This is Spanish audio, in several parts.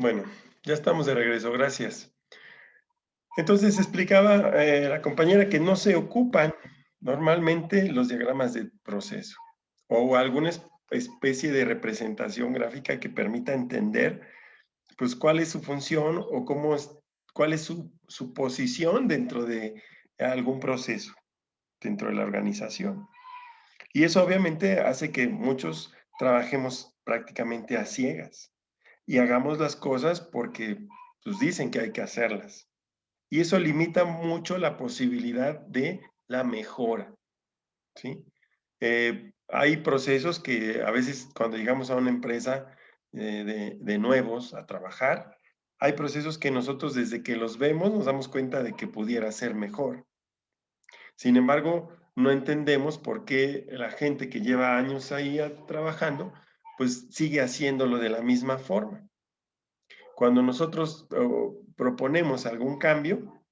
Bueno, ya estamos de regreso, gracias. Entonces explicaba la compañera que no se ocupan normalmente los diagramas de proceso o alguna especie de representación gráfica que permita entender pues cuál es su función o cuál es su posición dentro de algún proceso, dentro de la organización. Y eso obviamente hace que muchos trabajemos prácticamente a ciegas y hagamos las cosas porque pues dicen que hay que hacerlas. Y eso limita mucho la posibilidad de la mejora, ¿sí? Hay procesos que a veces cuando llegamos a una empresa de nuevos a trabajar, hay procesos que nosotros desde que los vemos nos damos cuenta de que pudiera ser mejor. Sin embargo, no entendemos por qué la gente que lleva años ahí trabajando, pues sigue haciéndolo de la misma forma. Cuando nosotros proponemos algún cambio,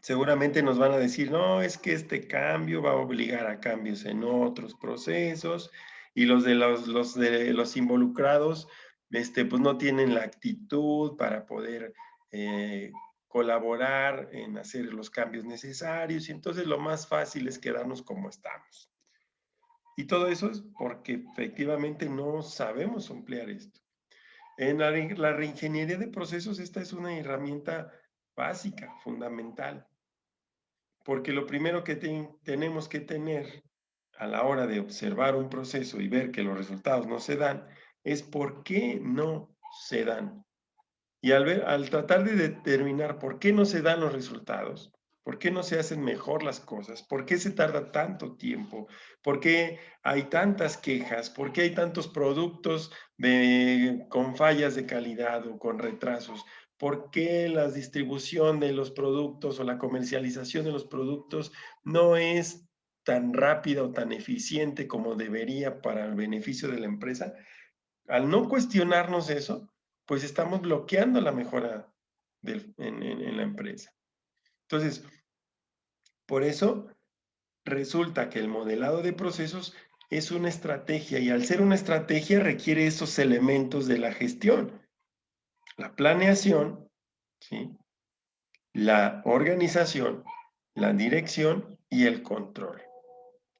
seguramente nos van a decir, no, es que este cambio va a obligar a cambios en otros procesos y los involucrados, pues no tienen la actitud para poder eh, colaborar en hacer los cambios necesarios y entonces lo más fácil es quedarnos como estamos. Y todo eso es porque efectivamente no sabemos emplear esto. En la reingeniería de procesos, esta es una herramienta básica, fundamental. Porque lo primero que tenemos que tener a la hora de observar un proceso y ver que los resultados no se dan, es por qué no se dan. Y al tratar de determinar por qué no se dan los resultados, por qué no se hacen mejor las cosas, por qué se tarda tanto tiempo, por qué hay tantas quejas, por qué hay tantos productos con fallas de calidad o con retrasos, por qué la distribución de los productos o la comercialización de los productos no es tan rápida o tan eficiente como debería para el beneficio de la empresa. Al no cuestionarnos eso, pues estamos bloqueando la mejora en la empresa. Entonces, por eso resulta que el modelado de procesos es una estrategia y al ser una estrategia requiere esos elementos de la gestión, la planeación, ¿sí? La organización, la dirección y el control,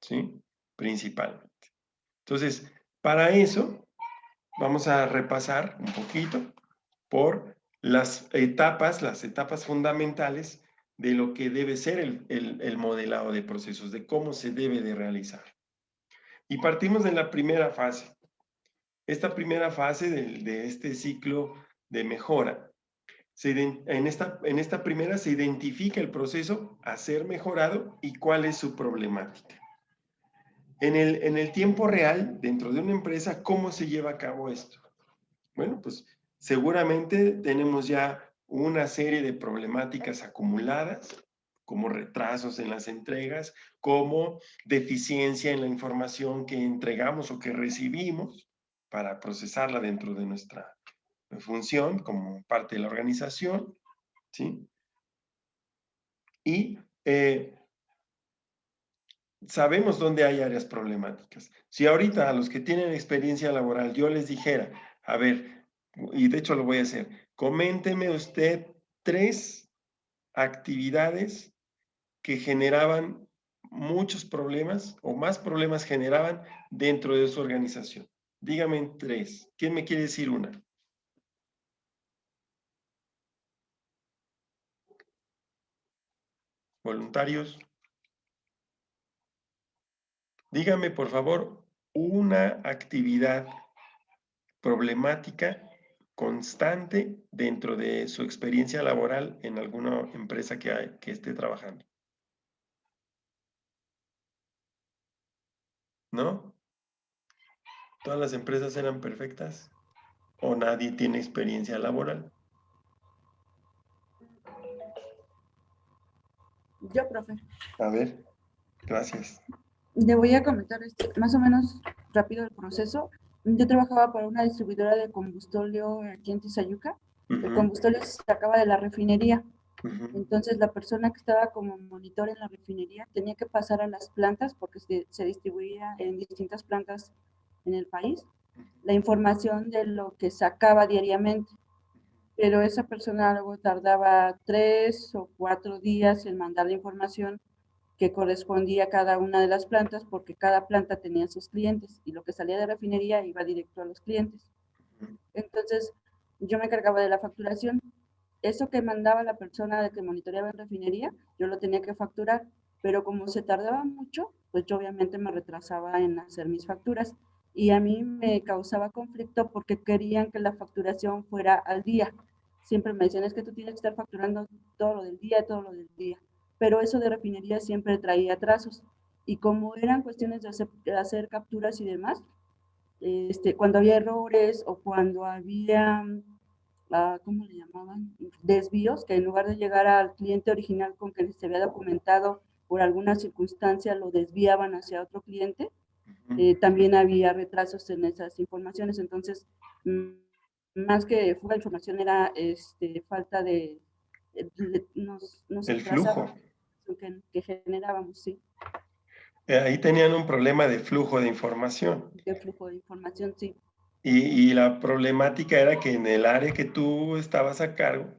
¿sí? Principalmente. Entonces, para eso vamos a repasar un poquito por las etapas fundamentales de lo que debe ser el modelado de procesos, de cómo se debe de realizar. Y partimos de la primera fase. Esta primera fase de este ciclo de mejora. En esta primera se identifica el proceso a ser mejorado y cuál es su problemática. En el tiempo real, dentro de una empresa, ¿cómo se lleva a cabo esto? Bueno, pues seguramente tenemos ya una serie de problemáticas acumuladas, como retrasos en las entregas, como deficiencia en la información que entregamos o que recibimos para procesarla dentro de nuestra función como parte de la organización, ¿sí? Y sabemos dónde hay áreas problemáticas. Si ahorita a los que tienen experiencia laboral yo les dijera, a ver, y de hecho lo voy a hacer, coménteme usted 3 actividades que generaban muchos problemas o más problemas generaban dentro de su organización. Dígame en 3. ¿Quién me quiere decir una? Voluntarios. Dígame, por favor, una actividad problemática constante dentro de su experiencia laboral en alguna empresa que esté trabajando. ¿No? ¿Todas las empresas eran perfectas? ¿O nadie tiene experiencia laboral? Yo, profe, A ver, gracias. le voy a comentar más o menos rápido el proceso. Yo trabajaba para una distribuidora de combustible aquí en Tizayuca. El Ujú, combustible se sacaba de la refinería. ujú, Entonces, la persona que estaba como monitor en la refinería tenía que pasar a las plantas porque se distribuía en distintas plantas en el país la información de lo que sacaba diariamente. pero esa persona luego tardaba 3 o 4 días en mandar la información que correspondía a cada una de las plantas, porque cada planta tenía sus clientes y lo que salía de refinería iba directo a los clientes. Entonces, yo me encargaba de la facturación. Eso que mandaba la persona de que monitoreaba en refinería, yo lo tenía que facturar, pero como se tardaba mucho, pues yo obviamente me retrasaba en hacer mis facturas y a mí me causaba conflicto porque querían que la facturación fuera al día. Siempre me decían, es que tú tienes que estar facturando todo lo del día, todo lo del día. Pero eso de refinería siempre traía atrasos. Y como eran cuestiones de hacer capturas y demás, cuando había errores o cuando había, ¿cómo le llamaban? Desvíos, que en lugar de llegar al cliente original con que se había documentado por alguna circunstancia, lo desviaban hacia otro cliente, también había retrasos en esas informaciones. Entonces, más que fuga de información era falta nos El atrasaba flujo. que generábamos, sí, Ahí tenían un problema de flujo de información. de flujo de información, sí. Y la problemática era que en el área que tú estabas a cargo,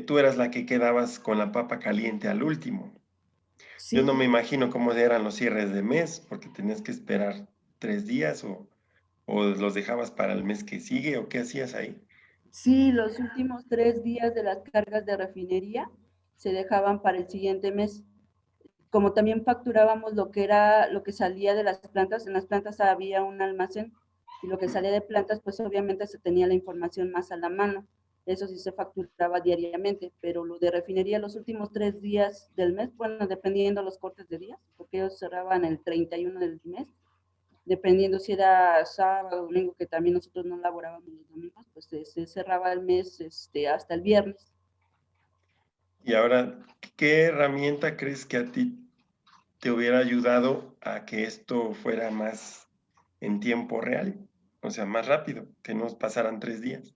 tú eras la que quedabas con la papa caliente al último. Yo no me Sí, imagino cómo eran los cierres de mes, porque tenías que esperar 3 días o los dejabas para el mes que sigue, o qué hacías ahí. sí, los últimos 3 días de las cargas de refinería se dejaban para el siguiente mes. Como también facturábamos lo que era lo que salía de las plantas, en las plantas había un almacén y lo que salía de plantas, pues obviamente se tenía la información más a la mano. Eso sí se facturaba diariamente, pero lo de refinería los últimos 3 días del mes, bueno, dependiendo los cortes de días, porque ellos cerraban el 31 del mes, dependiendo si era sábado o domingo, que también nosotros no laborábamos los domingos, pues se cerraba el mes hasta el viernes. Y ahora, ¿qué herramienta crees que a ti te hubiera ayudado a que esto fuera más en tiempo real? O sea, más rápido, que no pasaran 3 días.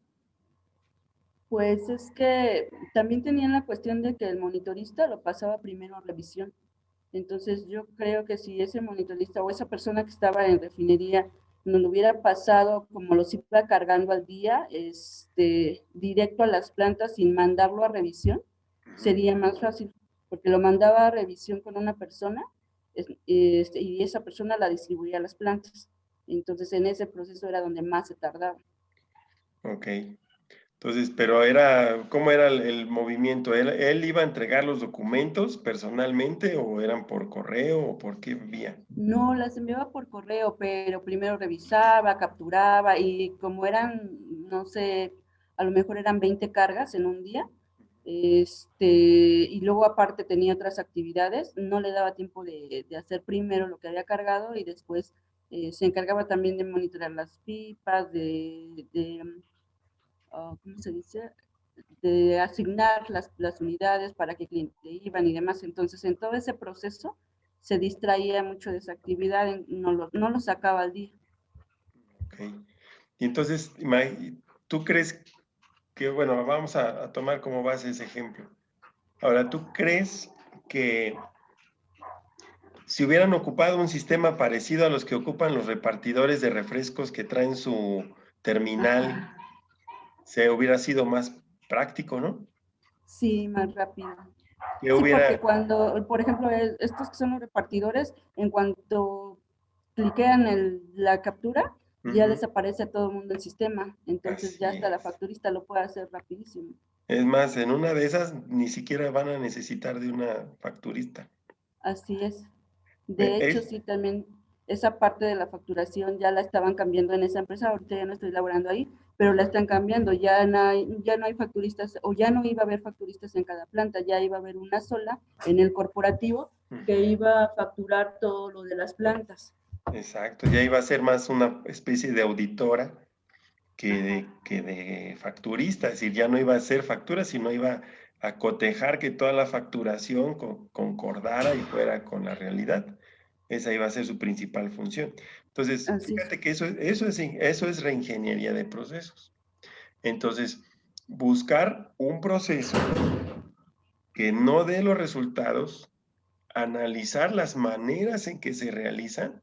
Pues es que también tenían la cuestión de que el monitorista lo pasaba primero a revisión. Entonces yo creo que si ese monitorista o esa persona que estaba en refinería nos lo hubiera pasado como los iba cargando al día, directo a las plantas sin mandarlo a revisión, sería más fácil, porque lo mandaba a revisión con una persona y esa persona la distribuía a las plantas. Entonces en ese proceso era donde más se tardaba. Ok. Entonces, pero era, ¿cómo era el movimiento? ¿Él iba a entregar los documentos personalmente o eran por correo o por qué vía? No, las enviaba por correo, pero primero revisaba, capturaba y como eran, no sé, a lo mejor eran 20 cargas en un día, y luego aparte tenía otras actividades, no le daba tiempo de hacer primero lo que había cargado y después se encargaba también de monitorear las pipas, ¿cómo se dice? De asignar las unidades para qué cliente iban y demás. Entonces, en todo ese proceso se distraía mucho de esa actividad, no lo sacaba al día. Ok. Y entonces, ¿tú crees que, bueno, vamos a tomar como base ese ejemplo? Ahora, ¿tú crees que si hubieran ocupado un sistema parecido a los que ocupan los repartidores de refrescos que traen su terminal, Ajá. se hubiera sido más práctico, ¿no? Sí, más rápido. Que Sí, porque hubiera, cuando, por ejemplo, estos que son los repartidores, en cuanto cliquean la captura, ya ujú, desaparece a todo el mundo el sistema. Entonces ya así hasta la es. facturista lo puede hacer rapidísimo. Es más, en una de esas ni siquiera van a necesitar de una facturista. Así es. Ve, De hecho, sí, también esa parte de la facturación ya la estaban cambiando en esa empresa. Ahorita ya no estoy laborando ahí, pero la están cambiando. Ya no hay facturistas o ya no iba a haber facturistas en cada planta, ya iba a haber una sola en el corporativo que ujú, iba a facturar todo lo de las plantas. exacto, ya iba a ser más una especie de auditora Ajá, que de facturista, es decir, ya no iba a ser factura, sino iba a cotejar que toda la facturación concordara y fuera con la realidad. Esa iba a ser su principal función. Entonces, así es. fíjate que eso es reingeniería de procesos. Entonces, buscar un proceso que no dé los resultados, analizar las maneras en que se realizan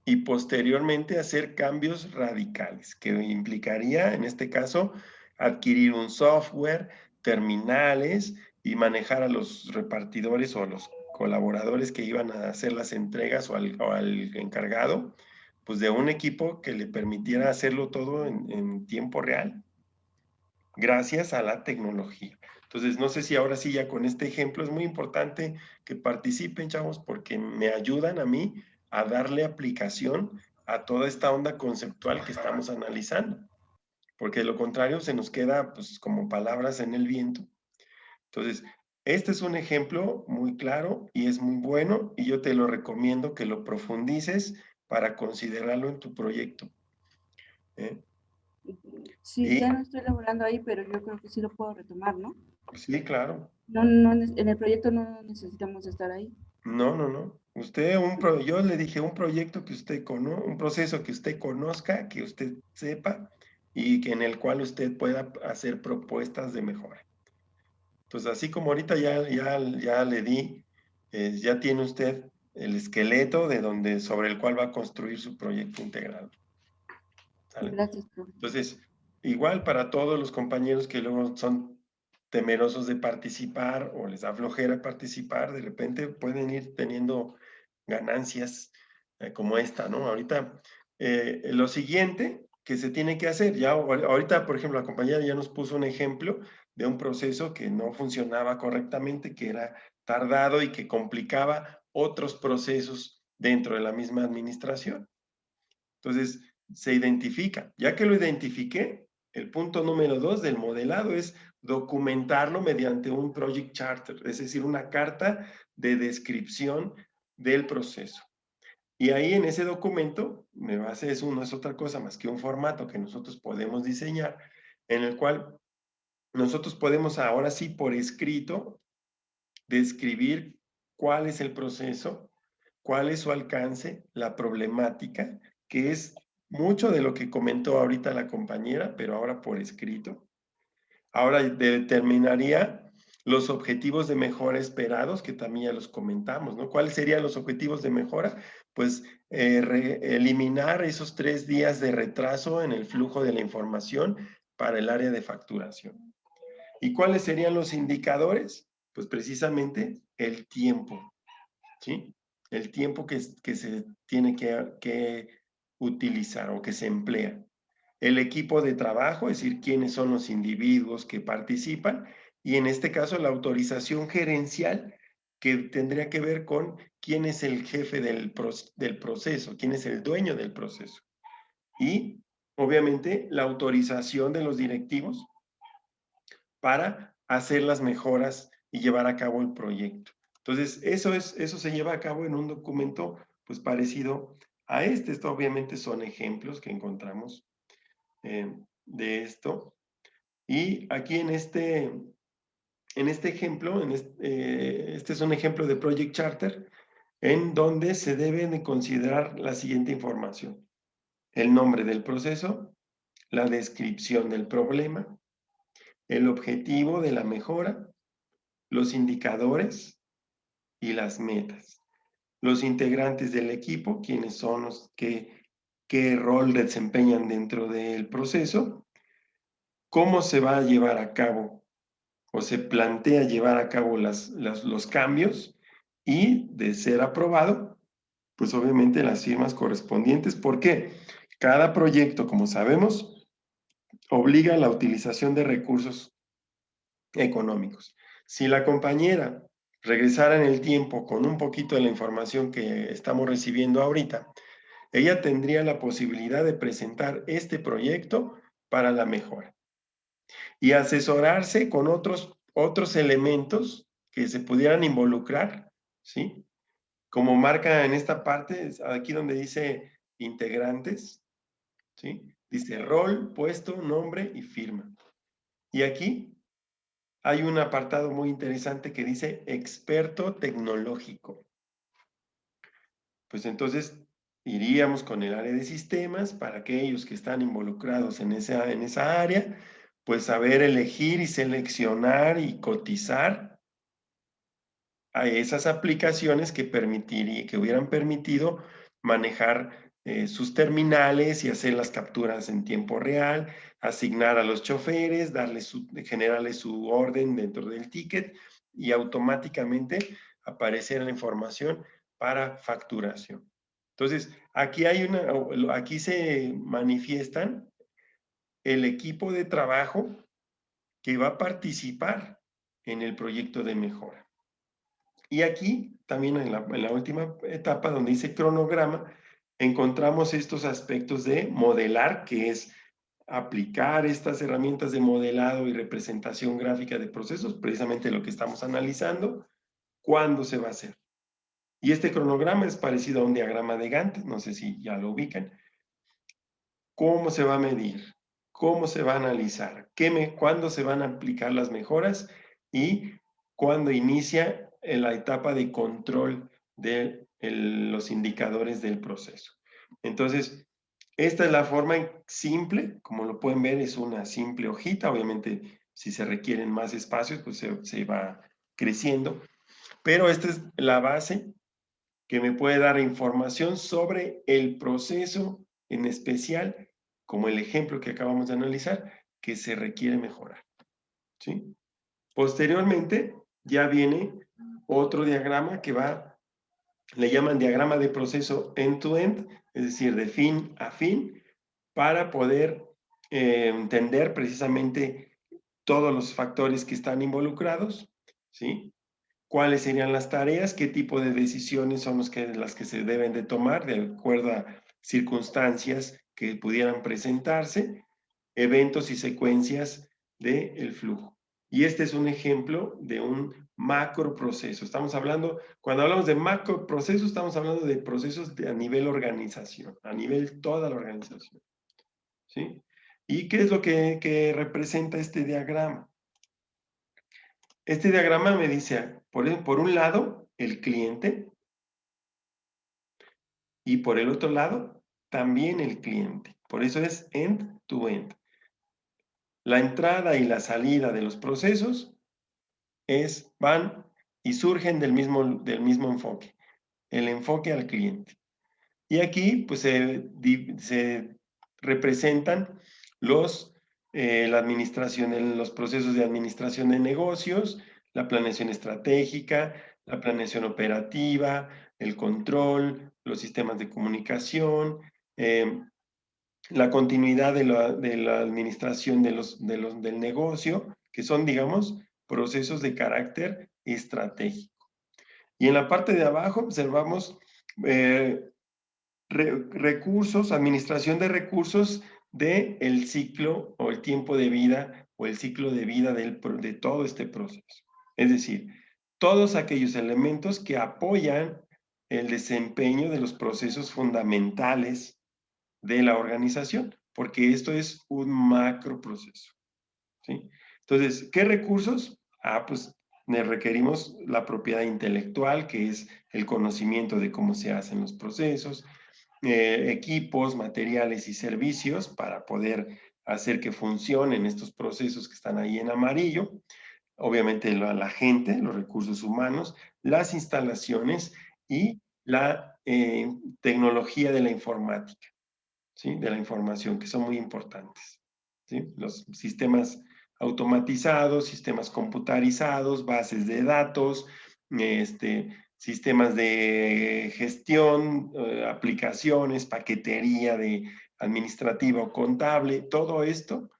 y posteriormente hacer cambios radicales, que implicaría, en este caso, adquirir un software, terminales y manejar a los repartidores o a los colaboradores que iban a hacer las entregas o al encargado, pues de un equipo que le permitiera hacerlo todo en tiempo real, gracias a la tecnología. Entonces, no sé si ahora sí ya con este ejemplo es muy importante que participen, chavos, porque me ayudan a mí a darle aplicación a toda esta onda conceptual que estamos analizando, porque de lo contrario se nos queda pues como palabras en el viento. Entonces, este es un ejemplo muy claro y es muy bueno y yo te lo recomiendo que lo profundices para considerarlo en tu proyecto. ¿Eh? Sí, Y ya no estoy laborando ahí, pero yo creo que sí lo puedo retomar, ¿no? sí, claro. No, no, en el proyecto no necesitamos estar ahí. No, no, no. Yo le dije un proyecto que usted conozca, un proceso que usted conozca, que usted sepa y que en el cual usted pueda hacer propuestas de mejora. Entonces, así como ahorita ya le di, ya tiene usted el esqueleto sobre el cual va a construir su proyecto integral. ¿Sale? Gracias, profe. Entonces, igual para todos los compañeros que luego son temerosos de participar o les da flojera participar, de repente pueden ir teniendo ganancias como esta, ¿no? Ahorita, lo siguiente que se tiene que hacer, ya ahorita, por ejemplo, la compañera ya nos puso un ejemplo de un proceso que no funcionaba correctamente, que era tardado y que complicaba otros procesos dentro de la misma administración. Entonces, se identifica. Ya que lo identifiqué, el punto número 2 del modelado es documentarlo mediante un project charter, es decir, una carta de descripción del proceso. Y ahí en ese documento, eso no es otra cosa más que un formato que nosotros podemos diseñar, en el cual nosotros podemos ahora sí por escrito describir cuál es el proceso, cuál es su alcance, la problemática, que es mucho de lo que comentó ahorita la compañera, pero ahora por escrito. Ahora determinaría los objetivos de mejora esperados, que también ya los comentamos, ¿no? ¿Cuáles serían los objetivos de mejora? Pues eliminar esos 3 días de retraso en el flujo de la información para el área de facturación. ¿Y cuáles serían los indicadores? Pues precisamente el tiempo, ¿sí? El tiempo que se tiene que utilizar o que se emplea. El equipo de trabajo, es decir, quiénes son los individuos que participan, y en este caso la autorización gerencial, que tendría que ver con quién es el jefe del proceso, quién es el dueño del proceso. Y, obviamente, la autorización de los directivos para hacer las mejoras y llevar a cabo el proyecto. Entonces, eso se lleva a cabo en un documento pues parecido a este. Esto obviamente son ejemplos que encontramos de esto. Y aquí en este ejemplo, este es un ejemplo de Project Charter, en donde se deben de considerar la siguiente información: el nombre del proceso, la descripción del problema, el objetivo de la mejora, los indicadores y las metas. Los integrantes del equipo, quienes son los qué rol desempeñan dentro del proceso, cómo se va a llevar a cabo o se plantea llevar a cabo los cambios y, de ser aprobado, pues obviamente las firmas correspondientes. ¿Por qué? Cada proyecto, como sabemos, obliga a la utilización de recursos económicos. Si la compañera regresara en el tiempo con un poquito de la información que estamos recibiendo ahorita, ella tendría la posibilidad de presentar este proyecto para la mejora y asesorarse con otros elementos que se pudieran involucrar, ¿sí? Como marca en esta parte, aquí donde dice integrantes, ¿sí? Dice rol, puesto, nombre y firma. Y aquí hay un apartado muy interesante que dice experto tecnológico. Pues entonces iríamos con el área de sistemas para aquellos que están involucrados en esa área, pues saber elegir y seleccionar y cotizar a esas aplicaciones que hubieran permitido manejar sus terminales y hacer las capturas en tiempo real, asignar a los choferes, generarles su orden dentro del ticket y automáticamente aparecer la información para facturación. Entonces, aquí se manifiestan el equipo de trabajo que va a participar en el proyecto de mejora. Y aquí, también en la última etapa, donde dice cronograma, encontramos estos aspectos de modelar, que es aplicar estas herramientas de modelado y representación gráfica de procesos, precisamente lo que estamos analizando, cuándo se va a hacer. Y este cronograma es parecido a un diagrama de Gantt, no sé si ya lo ubican. ¿Cómo se va a medir? ¿Cómo se va a analizar? ¿Cuándo se van a aplicar las mejoras? Y cuándo inicia la etapa de control de los indicadores del proceso. Entonces, esta es la forma simple, como lo pueden ver, es una simple hojita. Obviamente, si se requieren más espacios, pues se va creciendo. Pero esta es la base que me puede dar información sobre el proceso en especial, como el ejemplo que acabamos de analizar, que se requiere mejorar, ¿sí? Posteriormente, ya viene otro diagrama que le llaman diagrama de proceso end-to-end, es decir, de fin a fin, para poder entender precisamente todos los factores que están involucrados, ¿sí? Cuáles serían las tareas, qué tipo de decisiones son las que se deben de tomar de acuerdo a circunstancias que pudieran presentarse, eventos y secuencias del flujo. Y este es un ejemplo de un macro proceso. Cuando hablamos de macro proceso, estamos hablando de procesos a nivel organización, a nivel toda la organización, ¿sí? ¿Y qué es lo que representa este diagrama? Este diagrama me dice, por un lado, el cliente, y por el otro lado, también el cliente. Por eso es end-to-end. La entrada y la salida de los procesos van y surgen del mismo enfoque, el enfoque al cliente. Y aquí, pues, se representan la administración, los procesos de administración de negocios, la planeación estratégica, la planeación operativa, el control, los sistemas de comunicación, la continuidad de la administración del negocio, que son, digamos, procesos de carácter estratégico. Y en la parte de abajo observamos recursos, administración de recursos del ciclo o el tiempo de vida o el ciclo de vida de todo este proceso. Es decir, todos aquellos elementos que apoyan el desempeño de los procesos fundamentales de la organización, porque esto es un macro proceso, ¿sí? Entonces, ¿qué recursos? Pues requerimos la propiedad intelectual, que es el conocimiento de cómo se hacen los procesos, equipos, materiales y servicios para poder hacer que funcionen estos procesos que están ahí en amarillo. Obviamente la gente, los recursos humanos, las instalaciones y la tecnología de la informática, ¿sí? De la información, que son muy importantes, ¿sí? Los sistemas automatizados, sistemas computarizados, bases de datos, sistemas de gestión, aplicaciones, paquetería administrativa o contable, todo esto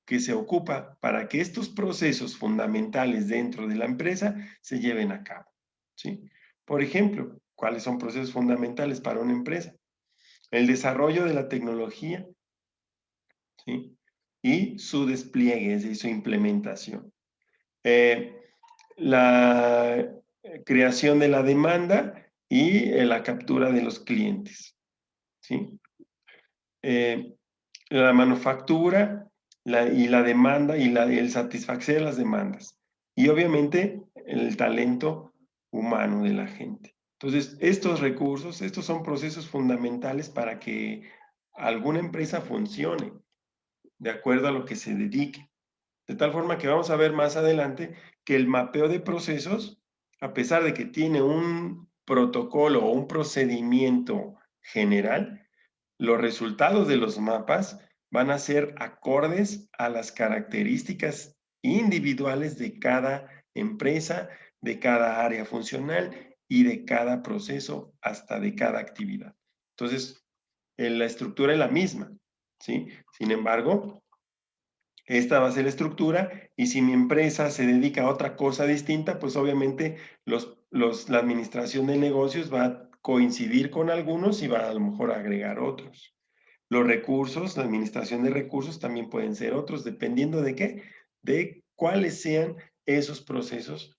que se ocupa para que estos procesos fundamentales dentro de la empresa se lleven a cabo, ¿sí? Por ejemplo, ¿cuáles son procesos fundamentales para una empresa? El desarrollo de la tecnología, ¿sí? Y su despliegue, es decir, su implementación. La creación de la demanda y la captura de los clientes, ¿sí? La manufactura y la demanda y el satisfacer las demandas. Y obviamente el talento humano de la gente. Entonces, estos recursos, estos son procesos fundamentales para que alguna empresa funcione de acuerdo a lo que se dedique. De tal forma que vamos a ver más adelante que el mapeo de procesos, a pesar de que tiene un protocolo o un procedimiento general, Los resultados de los mapas van a ser acordes a las características individuales de cada empresa, de cada área funcional y de cada proceso, hasta de cada actividad. Entonces, la estructura es la misma, ¿sí? Sin embargo, esta va a ser la estructura, y si mi empresa se dedica a otra cosa distinta, pues obviamente la administración de negocios va a coincidir con algunos y va a lo mejor a agregar otros. Los recursos, la administración de recursos también pueden ser otros, dependiendo de qué, de cuáles sean esos procesos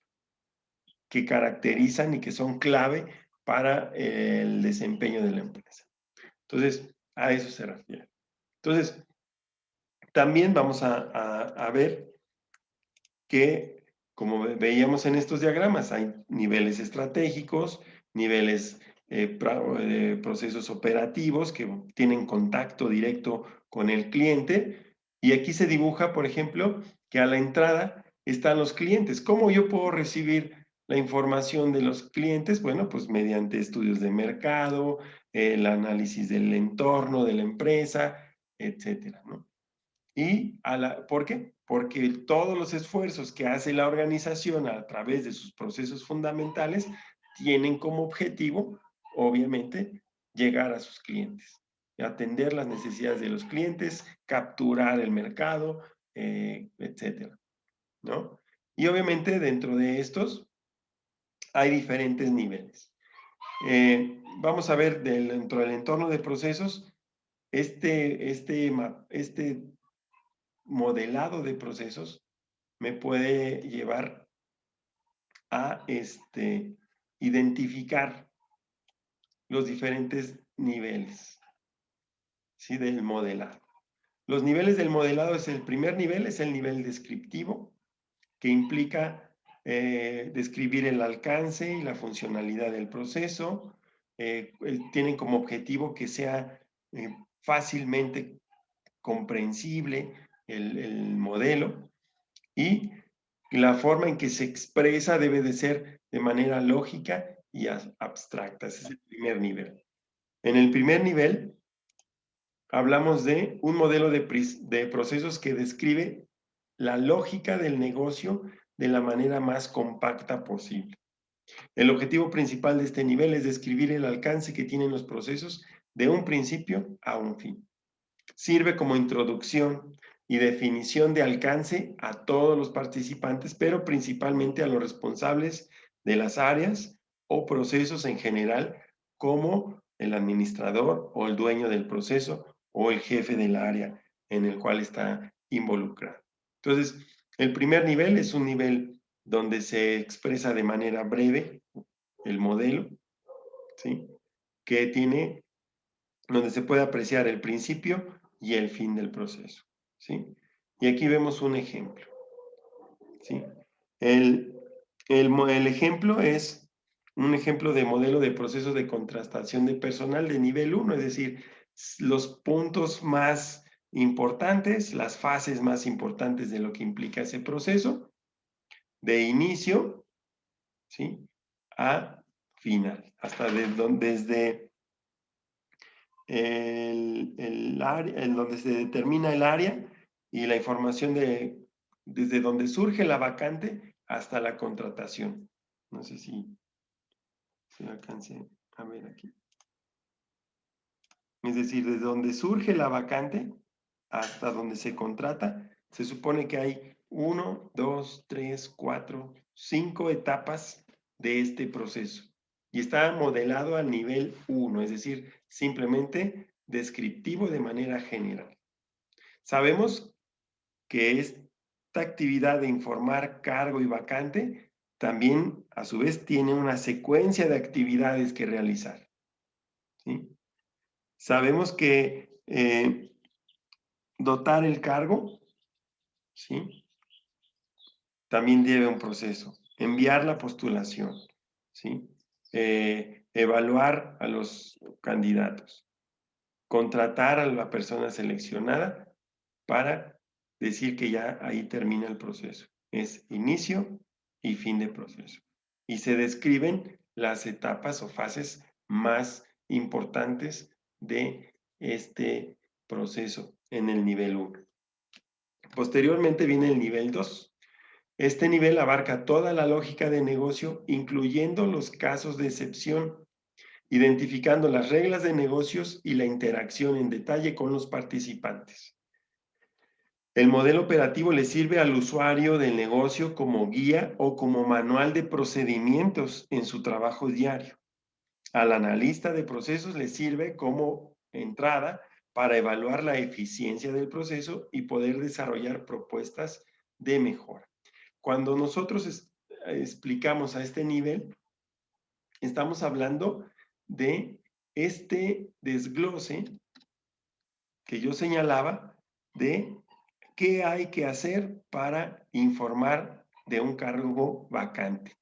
que caracterizan y que son clave para el desempeño de la empresa. Entonces, a eso se refiere. Entonces, también vamos a ver que, como veíamos en estos diagramas, hay niveles estratégicos, niveles procesos operativos que tienen contacto directo con el cliente, y aquí se dibuja, por ejemplo, que a la entrada están los clientes. ¿Cómo yo puedo recibir la información de los clientes? Bueno, pues mediante estudios de mercado, el análisis del entorno de la empresa, etcétera, ¿no? ¿Por qué? Porque todos los esfuerzos que hace la organización a través de sus procesos fundamentales tienen como objetivo, obviamente, llegar a sus clientes, atender las necesidades de los clientes, capturar el mercado, etcétera, ¿no? Y obviamente dentro de estos hay diferentes niveles. Vamos a ver dentro del entorno de procesos, este modelado de procesos me puede llevar a identificar los diferentes niveles, ¿sí? Del modelado. Los niveles del modelado es el primer nivel, es el nivel descriptivo, que implica describir el alcance y la funcionalidad del proceso. Tienen como objetivo que sea fácilmente comprensible el modelo, y la forma en que se expresa debe de ser de manera lógica y abstracta. Ese es el primer nivel. En el primer nivel hablamos de un modelo de procesos que describe la lógica del negocio de la manera más compacta posible. El objetivo principal de este nivel es describir el alcance que tienen los procesos de un principio a un fin. Sirve como introducción y definición de alcance a todos los participantes, pero principalmente a los responsables de las áreas o procesos en general, como el administrador o el dueño del proceso o el jefe del área en el cual está involucrado. Entonces, el primer nivel es un nivel donde se expresa de manera breve el modelo, ¿sí? Que tiene, donde se puede apreciar el principio y el fin del proceso, ¿sí? Y aquí vemos un ejemplo, ¿sí? El ejemplo es un ejemplo de modelo de proceso de contratación de personal de nivel 1, es decir, los puntos más importantes, las fases más importantes de lo que implica ese proceso, de inicio, ¿sí? A final, hasta desde donde se determina el área y la información desde donde surge la vacante hasta la contratación. No sé si alcance a ver aquí. Es decir, desde donde surge la vacante hasta donde se contrata, se supone que hay 1, 2, 3, 4, 5 etapas de este proceso. Y está modelado al nivel 1, es decir, simplemente descriptivo de manera general. Sabemos que esta actividad de informar cargo y vacante también, a su vez, tiene una secuencia de actividades que realizar, ¿sí? Sabemos que dotar el cargo, ¿sí? También lleva un proceso. Enviar la postulación, ¿sí? Evaluar a los candidatos. Contratar a la persona seleccionada para decir que ya ahí termina el proceso. Es inicio y fin de proceso. Y se describen las etapas o fases más importantes de este proceso en el nivel 1. Posteriormente viene el nivel 2. Este nivel abarca toda la lógica de negocio, incluyendo los casos de excepción, identificando las reglas de negocios y la interacción en detalle con los participantes. El modelo operativo le sirve al usuario del negocio como guía o como manual de procedimientos en su trabajo diario. Al analista de procesos le sirve como entrada para evaluar la eficiencia del proceso y poder desarrollar propuestas de mejora. Cuando nosotros explicamos a este nivel, estamos hablando de este desglose que yo señalaba de qué hay que hacer para informar de un cargo vacante.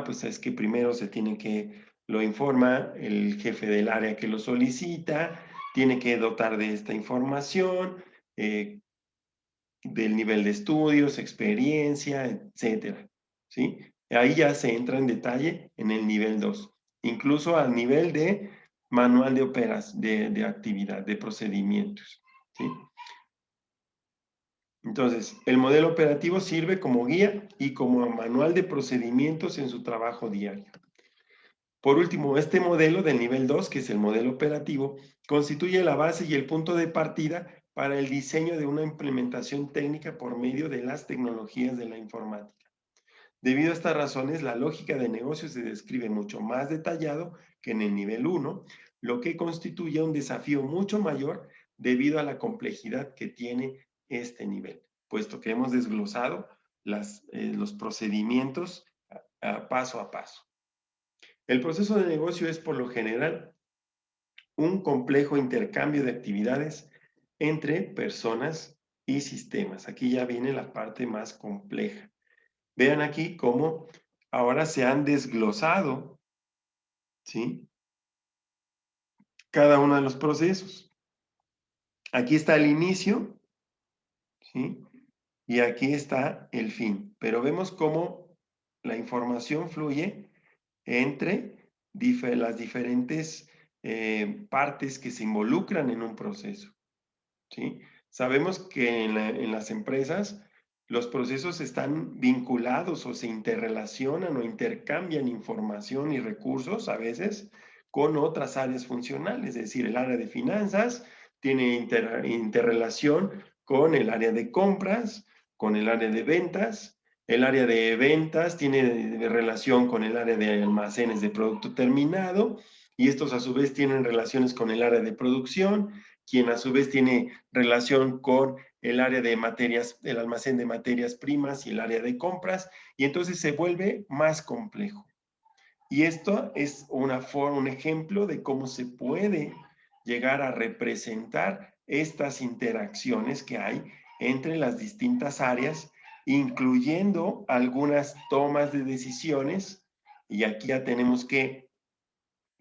Pues es que primero se tiene que, lo informa el jefe del área que lo solicita, tiene que dotar de esta información, del nivel de estudios, experiencia, etcétera, ¿sí? Ahí ya se entra en detalle en el nivel 2, incluso al nivel de manual de operas, de actividad, de procedimientos, ¿sí? Entonces, el modelo operativo sirve como guía y como manual de procedimientos en su trabajo diario. Por último, este modelo del nivel 2, que es el modelo operativo, constituye la base y el punto de partida para el diseño de una implementación técnica por medio de las tecnologías de la informática. Debido a estas razones, la lógica de negocio se describe mucho más detallado que en el nivel 1, lo que constituye un desafío mucho mayor debido a la complejidad que tiene este nivel, puesto que hemos desglosado los procedimientos paso a paso. El proceso de negocio es, por lo general, un complejo intercambio de actividades entre personas y sistemas. Aquí ya viene la parte más compleja. Vean aquí cómo ahora se han desglosado, ¿sí?, cada uno de los procesos. Aquí está el inicio, ¿sí?, y aquí está el fin. Pero vemos cómo la información fluye entre las diferentes partes que se involucran en un proceso, ¿sí? Sabemos que en las empresas los procesos están vinculados o se interrelacionan o intercambian información y recursos a veces con otras áreas funcionales, es decir, el área de finanzas tiene interrelación con el área de compras, con el área de ventas, el área de ventas tiene relación con el área de almacenes de producto terminado y estos a su vez tienen relaciones con el área de producción, quien a su vez tiene relación con el área de materias, el almacén de materias primas y el área de compras, y entonces se vuelve más complejo. Y esto es un ejemplo de cómo se puede llegar a representar estas interacciones que hay entre las distintas áreas, incluyendo algunas tomas de decisiones, y aquí ya tenemos que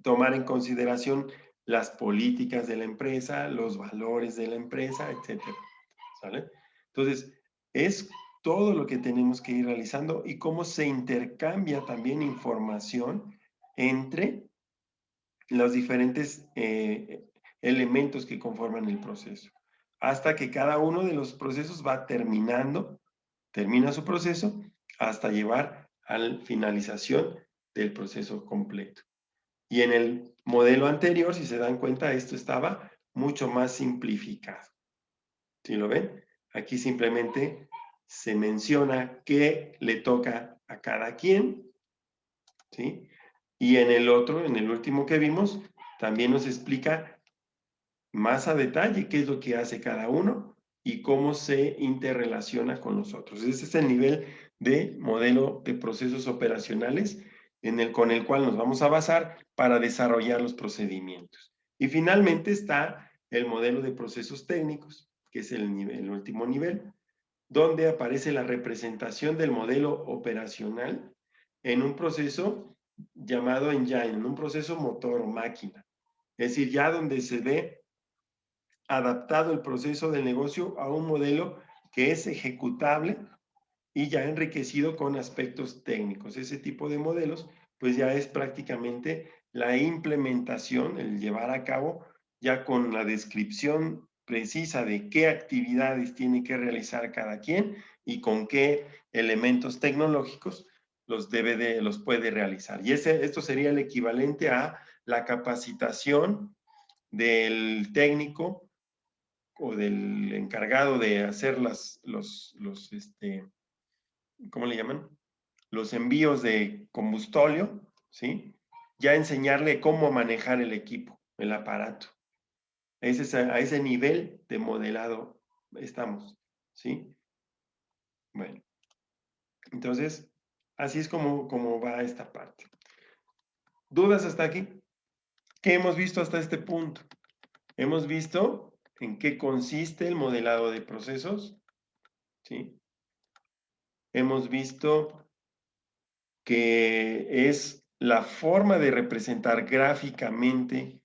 tomar en consideración las políticas de la empresa, los valores de la empresa, etcétera, ¿sale? Entonces, es todo lo que tenemos que ir realizando y cómo se intercambia también información entre los diferentes elementos que conforman el proceso, hasta que cada uno de los procesos va termina su proceso, hasta llevar a la finalización del proceso completo. Y en el modelo anterior, si se dan cuenta, esto estaba mucho más simplificado. ¿Sí lo ven? Aquí simplemente se menciona qué le toca a cada quien, ¿sí? Y en el otro, en el último que vimos, también nos explica más a detalle qué es lo que hace cada uno y cómo se interrelaciona con los otros. Ese es el nivel de modelo de procesos operacionales con el cual nos vamos a basar para desarrollar los procedimientos. Y finalmente está el modelo de procesos técnicos, que es el último nivel, donde aparece la representación del modelo operacional en un proceso llamado engine, en un proceso motor o máquina. Es decir, ya donde se ve adaptado el proceso del negocio a un modelo que es ejecutable y ya enriquecido con aspectos técnicos. Ese tipo de modelos, pues ya es prácticamente la implementación, el llevar a cabo ya con la descripción precisa de qué actividades tiene que realizar cada quien y con qué elementos tecnológicos los puede realizar. Y esto sería el equivalente a la capacitación del técnico o del encargado de hacer ¿cómo le llaman? Los envíos de combustóleo, ¿sí? Ya enseñarle cómo manejar el equipo, el aparato. A ese nivel de modelado estamos, ¿sí? Bueno, entonces, así es como va esta parte. ¿Dudas hasta aquí? ¿Qué hemos visto hasta este punto? Hemos visto en qué consiste el modelado de procesos, ¿sí? Hemos visto que es la forma de representar gráficamente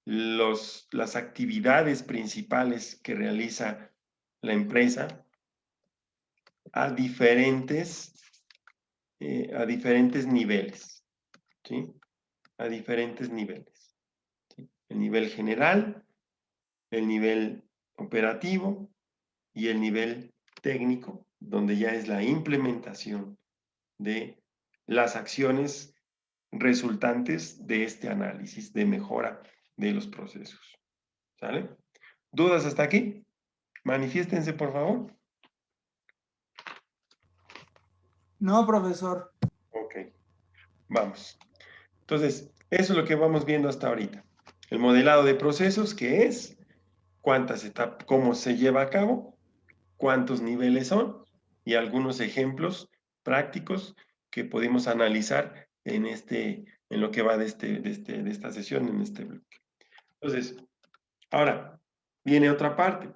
las actividades principales que realiza la empresa a diferentes niveles, ¿sí? A diferentes niveles, ¿sí? El nivel general, el nivel operativo y el nivel técnico, donde ya es la implementación de las acciones resultantes de este análisis de mejora de los procesos. ¿Sale? ¿Dudas hasta aquí? Manifiéstense, por favor. No, profesor. Ok, vamos. Entonces, eso es lo que vamos viendo hasta ahorita. El modelado de procesos, que es cuántas etapas, cómo se lleva a cabo, cuántos niveles son y algunos ejemplos prácticos que pudimos analizar en lo que va de esta sesión, en este bloque. Entonces, ahora viene otra parte.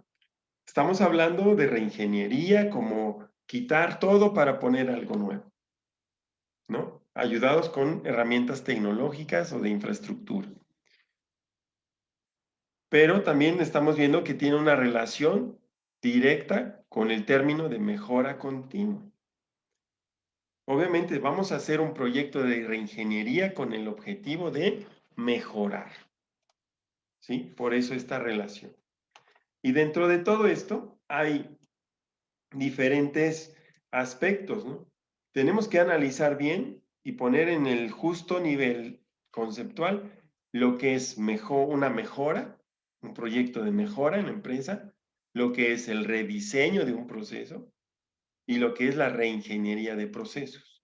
Estamos hablando de reingeniería, como quitar todo para poner algo nuevo, ¿no? Ayudados con herramientas tecnológicas o de infraestructura. Pero también estamos viendo que tiene una relación directa con el término de mejora continua. Obviamente vamos a hacer un proyecto de reingeniería con el objetivo de mejorar, ¿sí? Por eso esta relación. Y dentro de todo esto hay diferentes aspectos, ¿no? Tenemos que analizar bien y poner en el justo nivel conceptual lo que es una mejora, un proyecto de mejora en la empresa, lo que es el rediseño de un proceso y lo que es la reingeniería de procesos.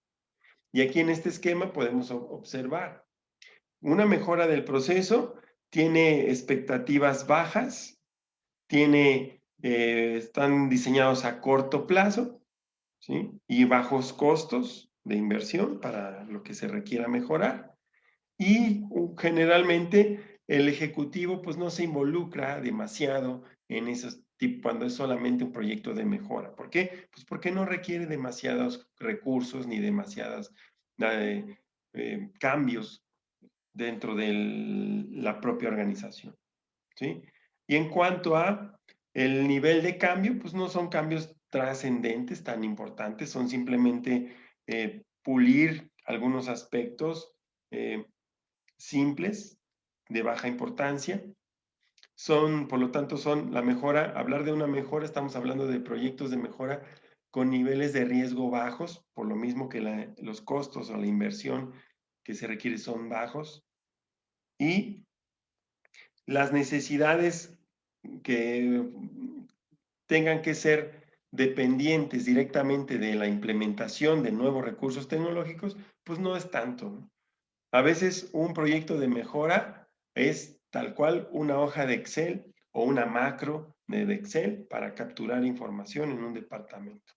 Y aquí en este esquema podemos observar una mejora del proceso tiene expectativas bajas, están diseñados a corto plazo, ¿sí? Y bajos costos de inversión para lo que se requiera mejorar. Y generalmente el ejecutivo pues no se involucra demasiado en esos tipos cuando es solamente un proyecto de mejora. ¿Por qué? Pues porque no requiere demasiados recursos ni demasiados cambios dentro de la propia organización, ¿sí? Y en cuanto a el nivel de cambio, pues no son cambios trascendentes tan importantes, son simplemente pulir algunos aspectos simples, de baja importancia. Por lo tanto, son la mejora, hablar de una mejora, estamos hablando de proyectos de mejora con niveles de riesgo bajos, por lo mismo que los costos o la inversión que se requiere son bajos. Y las necesidades que tengan que ser dependientes directamente de la implementación de nuevos recursos tecnológicos, pues no es tanto, ¿no? A veces un proyecto de mejora es tal cual una hoja de Excel o una macro de Excel para capturar información en un departamento.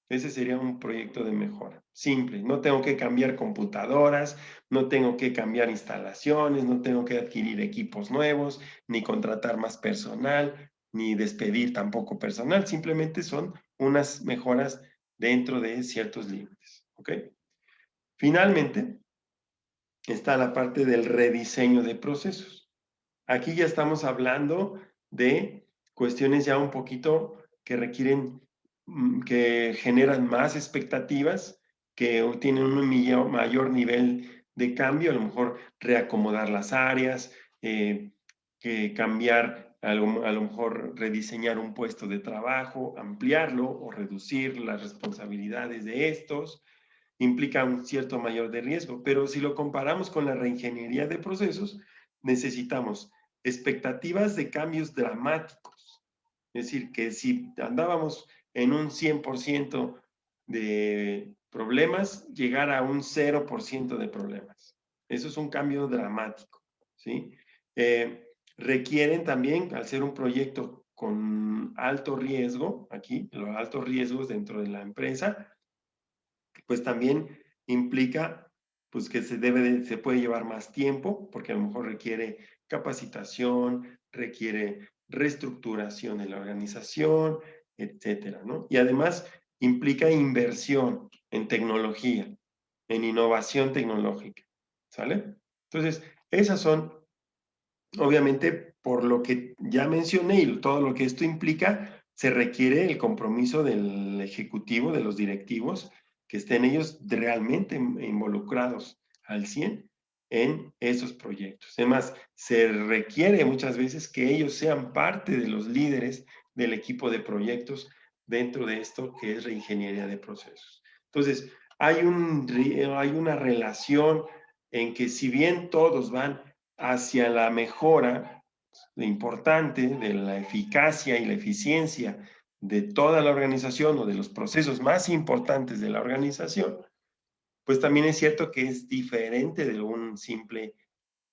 Ese sería un proyecto de mejora, simple. No tengo que cambiar computadoras, no tengo que cambiar instalaciones, no tengo que adquirir equipos nuevos, ni contratar más personal, ni despedir tampoco personal. Simplemente son unas mejoras dentro de ciertos límites. ¿Ok? Finalmente, está la parte del rediseño de procesos. Aquí ya estamos hablando de cuestiones ya un poquito que requieren, que generan más expectativas, que tienen un mayor nivel de cambio, a lo mejor reacomodar las áreas, que cambiar, a lo mejor rediseñar un puesto de trabajo, ampliarlo o reducir las responsabilidades de estos, implica un cierto mayor de riesgo. Pero si lo comparamos con la reingeniería de procesos, necesitamos expectativas de cambios dramáticos. Es decir, que si andábamos en un 100% de problemas, llegar a un 0% de problemas. Eso es un cambio dramático, ¿sí? Requieren también, al ser un proyecto con alto riesgo, aquí, los altos riesgos dentro de la empresa, pues también implica pues que se puede llevar más tiempo, porque a lo mejor requiere capacitación, requiere reestructuración de la organización, etcétera, ¿no? Y además implica inversión en tecnología, en innovación tecnológica, ¿sale? Entonces, esas son, obviamente, por lo que ya mencioné y todo lo que esto implica, se requiere el compromiso del ejecutivo, de los directivos, que estén ellos realmente involucrados al 100 en esos proyectos. Además, se requiere muchas veces que ellos sean parte de los líderes del equipo de proyectos dentro de esto que es reingeniería de procesos. Entonces, hay una relación en que si bien todos van hacia la mejora importante de la eficacia y la eficiencia de toda la organización o de los procesos más importantes de la organización, pues también es cierto que es diferente de un simple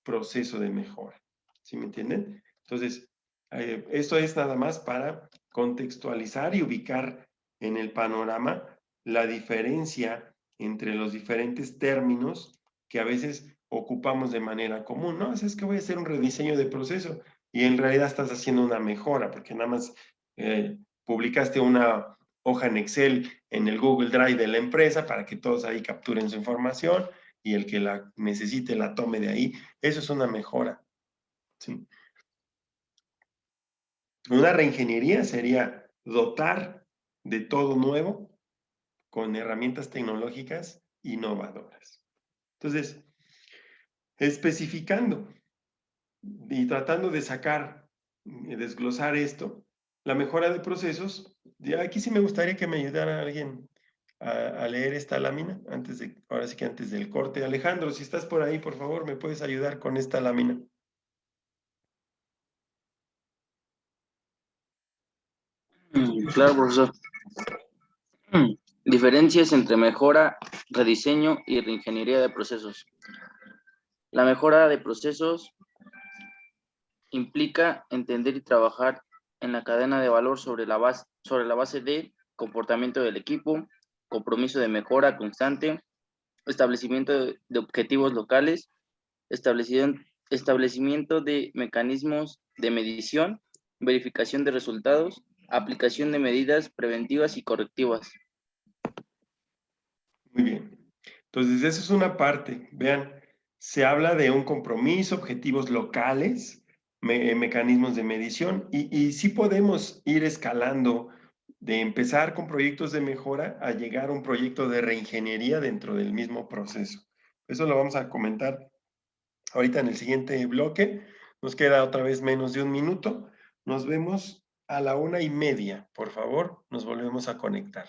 proceso de mejora. ¿Sí me entienden? Entonces, esto es nada más para contextualizar y ubicar en el panorama la diferencia entre los diferentes términos que a veces ocupamos de manera común. No, es que voy a hacer un rediseño de proceso y en realidad estás haciendo una mejora porque nada más publicaste una hoja en Excel en el Google Drive de la empresa para que todos ahí capturen su información y el que la necesite la tome de ahí. Eso es una mejora. ¿Sí? Una reingeniería sería dotar de todo nuevo con herramientas tecnológicas innovadoras. Entonces, especificando y tratando de sacar, desglosar esto, la mejora de procesos, aquí sí me gustaría que me ayudara alguien a leer esta lámina, ahora sí que antes del corte. Alejandro, si estás por ahí, por favor, ¿me puedes ayudar con esta lámina? Claro, profesor. Diferencias entre mejora, rediseño y reingeniería de procesos. La mejora de procesos implica entender y trabajar en la cadena de valor sobre la base de comportamiento del equipo, compromiso de mejora constante, establecimiento de objetivos locales, establecimiento de mecanismos de medición, verificación de resultados, aplicación de medidas preventivas y correctivas. Muy bien. Entonces, esa es una parte. Vean, se habla de un compromiso, objetivos locales, mecanismos de medición, y sí podemos ir escalando de empezar con proyectos de mejora a llegar a un proyecto de reingeniería dentro del mismo proceso. Eso lo vamos a comentar ahorita en el siguiente bloque. Nos queda otra vez menos de un minuto. Nos vemos a la 1:30. Por favor, nos volvemos a conectar.